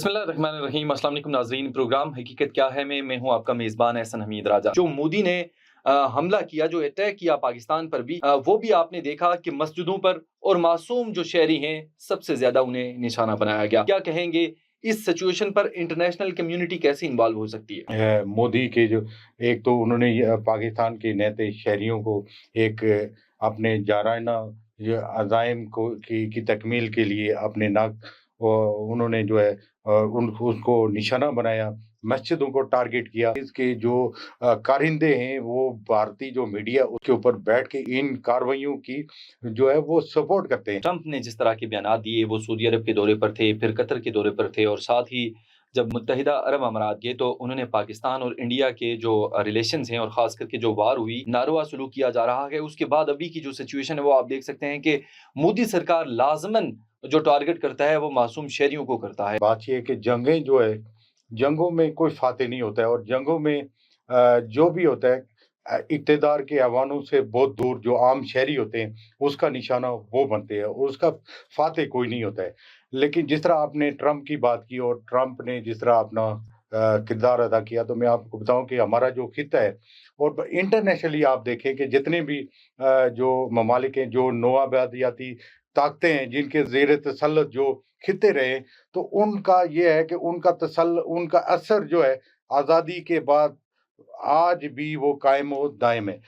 बिस्मिल्लाहिर्रहमानिर्रहीम। अस्सलाम वालेकुम नाज़रीन। प्रोग्राम हकीकत क्या है मैं हूँ आपका मेज़बान एहसन हमीद राजा। जो मोदी ने हमला किया, जो अटैक किया पाकिस्तान पर भी, वो भी आपने देखा कि मस्जिदों पर और मासूम जो शहरी हैं सबसे ज़्यादा उन्हें निशाना बनाया गया। क्या कहेंगे इस सिचुएशन पर इंटरनेशनल कम्युनिटी कैसे इन्वॉल्व हो सकती है? मोदी के जो एक तो उन्होंने पाकिस्तान के नेते शहरियों को एक अपने जाराना ये अज़ाइम को की तकमील के लिए अपने उन्होंने जो है उसको निशाना बनाया, मस्जिदों को टारगेट किया। इसके जो कारिंदे हैं वो भारतीय जो मीडिया उसके ऊपर बैठ के इन कार्रवाइयों की जो है वो सपोर्ट करते हैं। ट्रंप ने जिस तरह के बयान दिए, वो सऊदी अरब के दौरे पर थे, फिर कतर के दौरे पर थे, और साथ ही जब मुत्तहिदा अरब अमारात गए तो उन्होंने पाकिस्तान और इंडिया के जो रिलेशंस हैं और ख़ास करके जो वार हुई, नारवा सलूक किया जा रहा है। उसके बाद अभी की जो सिचुएशन है वो आप देख सकते हैं कि मोदी सरकार लाज़िमन जो टारगेट करता है वो मासूम शहरियों को करता है। बात ये है कि जंगें जो है, जंगों में कोई फ़ातह नहीं होता है और जंगों में जो भी होता है इक़्तिदार के ऐवानों से बहुत दूर जो आम शहरी होते हैं, उसका निशाना वो बनते हैं और उसका फ़ातह कोई नहीं होता है। लेकिन जिस तरह आपने ट्रंप की बात की और ट्रंप ने जिस तरह अपना किरदार अदा किया, तो मैं आपको बताऊँ कि हमारा जो ख़ित्ता है और इंटरनेशनली आप देखें कि जितने भी जो ममालिक हैं, जो नौआबादियाती ताकतें हैं, जिनके ज़ेर तसल्लुत जो खित्ते रहे, तो उनका ये है कि उनका असर जो है आज़ादी के बाद आज भी वो कायम और दायम है।